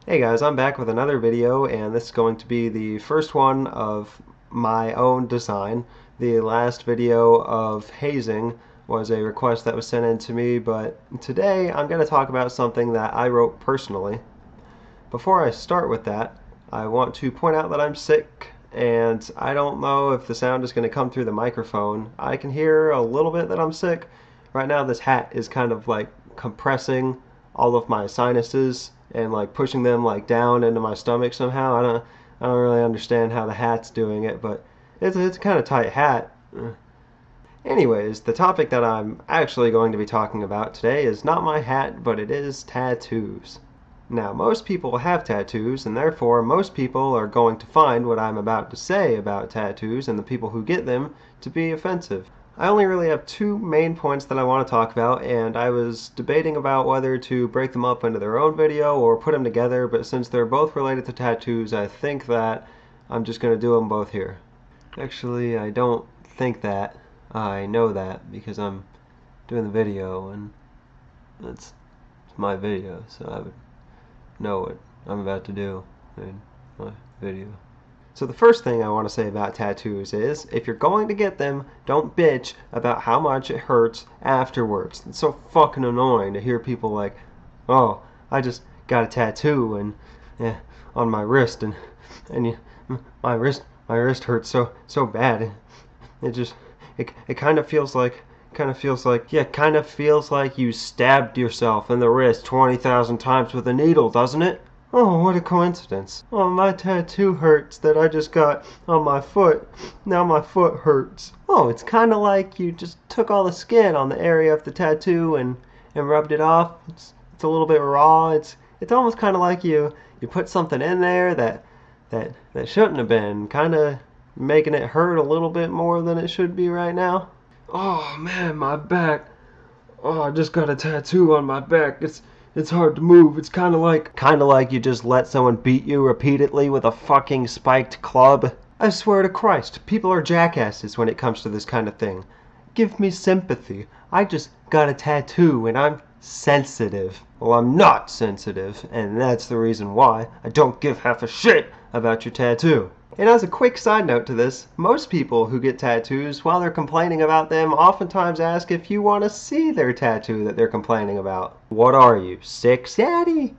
Hey guys, I'm back with another video, and this is going to be the first one of my own design. The last video of hazing was a request that was sent in to me, but today I'm going to talk about something that I wrote personally. Before I start with that, I want to point out that I'm sick, and I don't know if the sound is going to come through the microphone. I can hear a little bit that I'm sick. Right now this hat is kind of like compressing all of my sinuses and like pushing them like down into my stomach somehow. I don't really understand how the hat's doing it, but it's a kind of tight hat. Anyways, the topic that I'm actually going to be talking about today is not my hat, but it is tattoos. Now, most people have tattoos, and therefore most people are going to find what I'm about to say about tattoos and the people who get them to be offensive. I only really have two main points that I want to talk about, and I was debating about whether to break them up into their own video or put them together, but since they're both related to tattoos, I think that I'm just going to do them both here. Actually, I don't think that. I know that because I'm doing the video, and it's my video, so I would know what I'm about to do in my video. So the first thing I want to say about tattoos is, if you're going to get them, don't bitch about how much it hurts afterwards. It's so fucking annoying to hear people like, oh, I just got a tattoo and on my wrist and my wrist hurts so bad. It kind of feels like you stabbed yourself in the wrist 20,000 times with a needle, doesn't it? Oh, what a coincidence. Oh, my tattoo hurts that I just got on my foot. Now my foot hurts. Oh, it's kind of like you just took all the skin on the area of the tattoo and rubbed it off. It's a little bit raw. It's almost kind of like you put something in there that shouldn't have been, kind of making it hurt a little bit more than it should be right now. Oh man, my back. Oh, I just got a tattoo on my back. It's hard to move. It's kind of like you just let someone beat you repeatedly with a fucking spiked club. I swear to Christ, people are jackasses when it comes to this kind of thing. Give me sympathy. I just got a tattoo and I'm sensitive. Well, I'm not sensitive, and that's the reason why I don't give half a shit about your tattoo. And as a quick side note to this, most people who get tattoos, while they're complaining about them, oftentimes ask if you want to see their tattoo that they're complaining about. What are you, 6? Daddy,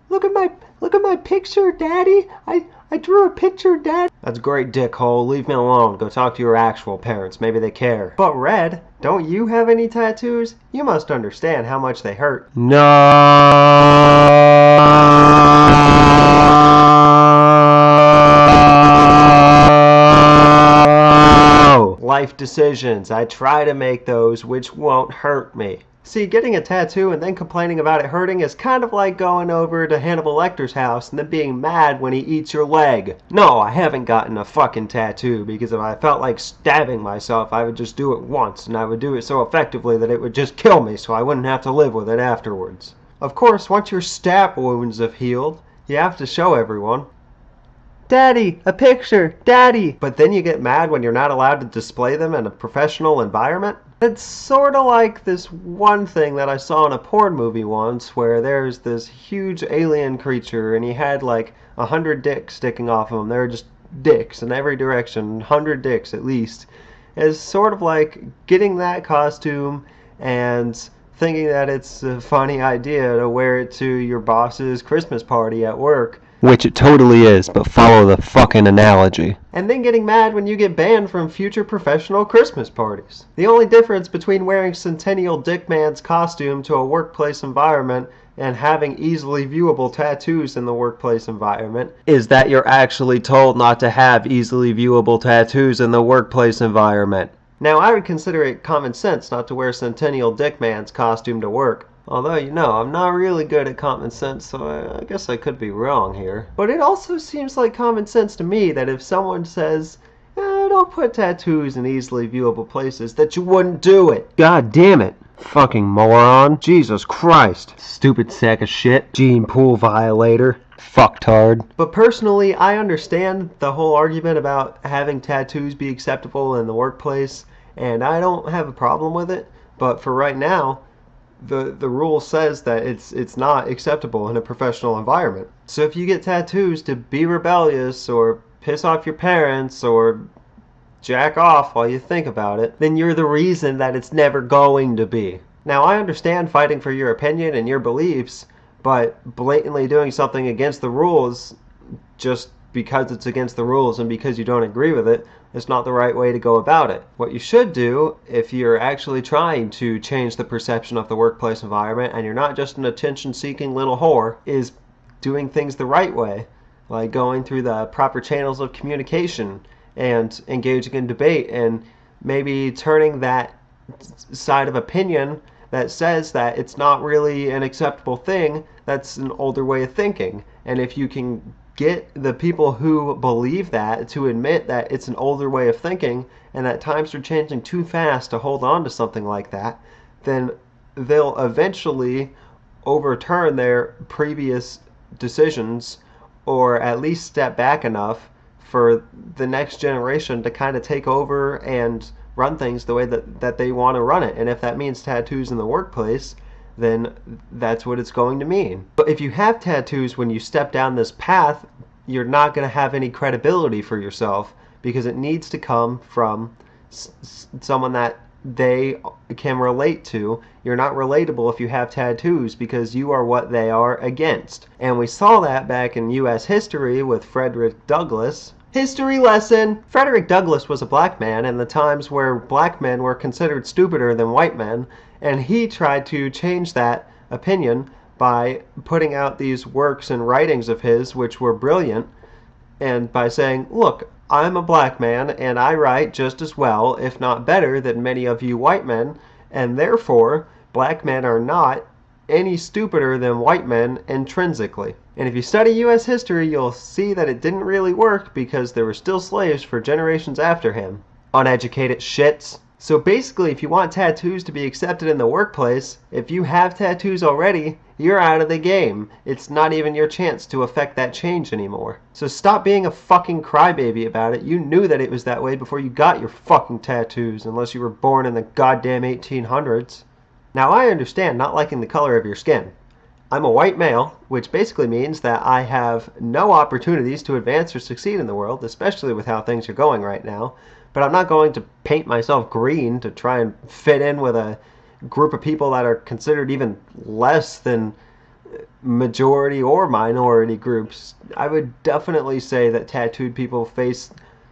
look at my picture, Daddy. I drew a picture, Dad. That's great, dickhole. Leave me alone. Go talk to your actual parents. Maybe they care. But Red, don't you have any tattoos? You must understand how much they hurt. No. Life decisions. I try to make those which won't hurt me. See, getting a tattoo and then complaining about it hurting is kind of like going over to Hannibal Lecter's house and then being mad when he eats your leg. No, I haven't gotten a fucking tattoo because if I felt like stabbing myself, I would just do it once, and I would do it so effectively that it would just kill me so I wouldn't have to live with it afterwards. Of course, once your stab wounds have healed, you have to show everyone. Daddy, a picture, Daddy! But then you get mad when you're not allowed to display them in a professional environment? It's sort of like this one thing that I saw in a porn movie once where there's this huge alien creature and he had like 100 dicks sticking off of him. They were just dicks in every direction, 100 dicks at least. It's sort of like getting that costume and thinking that it's a funny idea to wear it to your boss's Christmas party at work. Which it totally is, but follow the fucking analogy. And then getting mad when you get banned from future professional Christmas parties. The only difference between wearing Centennial Dickman's costume to a workplace environment and having easily viewable tattoos in the workplace environment is that you're actually told not to have easily viewable tattoos in the workplace environment. Now, I would consider it common sense not to wear Centennial Dickman's costume to work. Although, I'm not really good at common sense, so I guess I could be wrong here. But it also seems like common sense to me that if someone says, don't put tattoos in easily viewable places, that you wouldn't do it. God damn it. Fucking moron. Jesus Christ. Stupid sack of shit. Gene pool violator. Fucktard. But personally, I understand the whole argument about having tattoos be acceptable in the workplace, and I don't have a problem with it. But for right now, the rule says that it's not acceptable in a professional environment. So if you get tattoos to be rebellious or piss off your parents or jack off while you think about it, then you're the reason that it's never going to be. Now, I understand fighting for your opinion and your beliefs, but blatantly doing something against the rules just because it's against the rules and because you don't agree with it, it's not the right way to go about it. What you should do, if you're actually trying to change the perception of the workplace environment and you're not just an attention-seeking little whore, is doing things the right way, like going through the proper channels of communication and engaging in debate and maybe turning that side of opinion that says that it's not really an acceptable thing, that's an older way of thinking. And if you can get the people who believe that to admit that it's an older way of thinking and that times are changing too fast to hold on to something like that, then they'll eventually overturn their previous decisions or at least step back enough for the next generation to kind of take over and run things the way that they want to run it. And if that means tattoos in the workplace, then that's what it's going to mean. But if you have tattoos when you step down this path, you're not going to have any credibility for yourself because it needs to come from someone that they can relate to. You're not relatable if you have tattoos because you are what they are against. And we saw that back in U.S. history with Frederick Douglass. History lesson! Frederick Douglass was a black man in the times where black men were considered stupider than white men, and he tried to change that opinion by putting out these works and writings of his which were brilliant, and by saying, look, I'm a black man and I write just as well, if not better, than many of you white men, and therefore black men are not any stupider than white men intrinsically. And if you study U.S. history, you'll see that it didn't really work because there were still slaves for generations after him. Uneducated shits. So basically, if you want tattoos to be accepted in the workplace, if you have tattoos already, you're out of the game. It's not even your chance to affect that change anymore. So stop being a fucking crybaby about it. You knew that it was that way before you got your fucking tattoos, unless you were born in the goddamn 1800s. Now, I understand not liking the color of your skin. I'm a white male, which basically means that I have no opportunities to advance or succeed in the world, especially with how things are going right now. But I'm not going to paint myself green to try and fit in with a group of people that are considered even less than majority or minority groups. I would definitely say that tattooed people face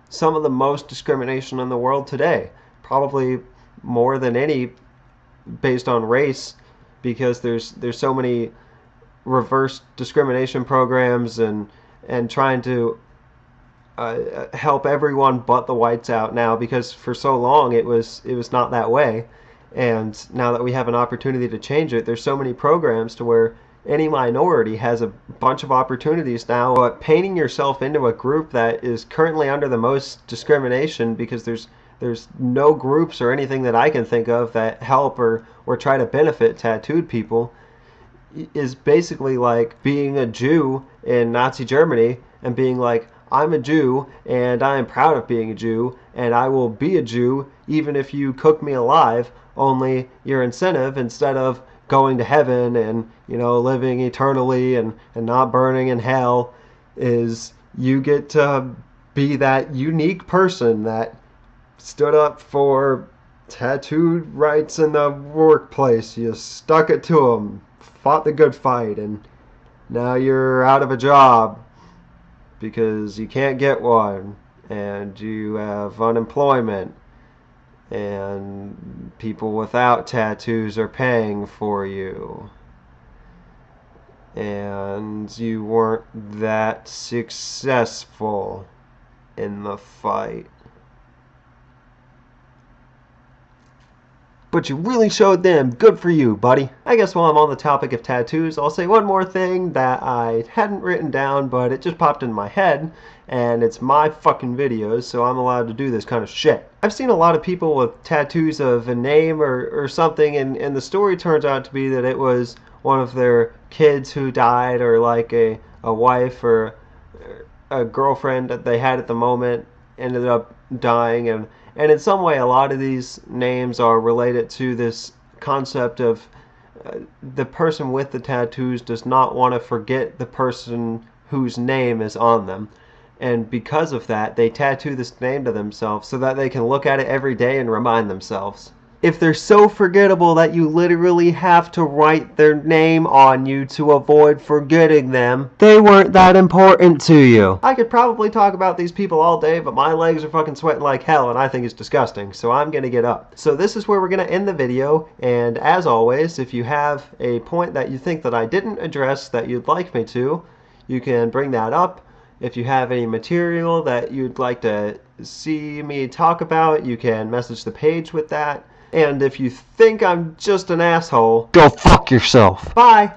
some of the most discrimination in the world today. Probably more than any based on race, because there's so many reverse discrimination programs and trying to help everyone but the whites out now, because for so long it was not that way, and now that we have an opportunity to change it, there's so many programs to where any minority has a bunch of opportunities now. But painting yourself into a group that is currently under the most discrimination, because there's no groups or anything that I can think of that help or try to benefit tattooed people, is basically like being a Jew in Nazi Germany and being like, I'm a Jew and I am proud of being a Jew and I will be a Jew even if you cook me alive, only your incentive, instead of going to heaven and, living eternally and not burning in hell, is you get to be that unique person that stood up for tattooed rights in the workplace. You stuck it to them, fought the good fight, and now you're out of a job because you can't get one, and you have unemployment, and people without tattoos are paying for you, and you weren't that successful in the fight. But you really showed them. Good for you, buddy. I guess while I'm on the topic of tattoos, I'll say one more thing that I hadn't written down, but it just popped in my head, and it's my fucking videos, so I'm allowed to do this kind of shit. I've seen a lot of people with tattoos of a name or something, and the story turns out to be that it was one of their kids who died, or like a wife or a girlfriend that they had at the moment ended up dying, and in some way a lot of these names are related to this concept of the person with the tattoos does not want to forget the person whose name is on them. And because of that, they tattoo this name to themselves so that they can look at it every day and remind themselves. If they're so forgettable that you literally have to write their name on you to avoid forgetting them, they weren't that important to you. I could probably talk about these people all day, but my legs are fucking sweating like hell and I think it's disgusting, so I'm gonna get up. So this is where we're gonna end the video, and as always, if you have a point that you think that I didn't address that you'd like me to, you can bring that up. If you have any material that you'd like to see me talk about, you can message the page with that. And if you think I'm just an asshole, go fuck yourself. Bye!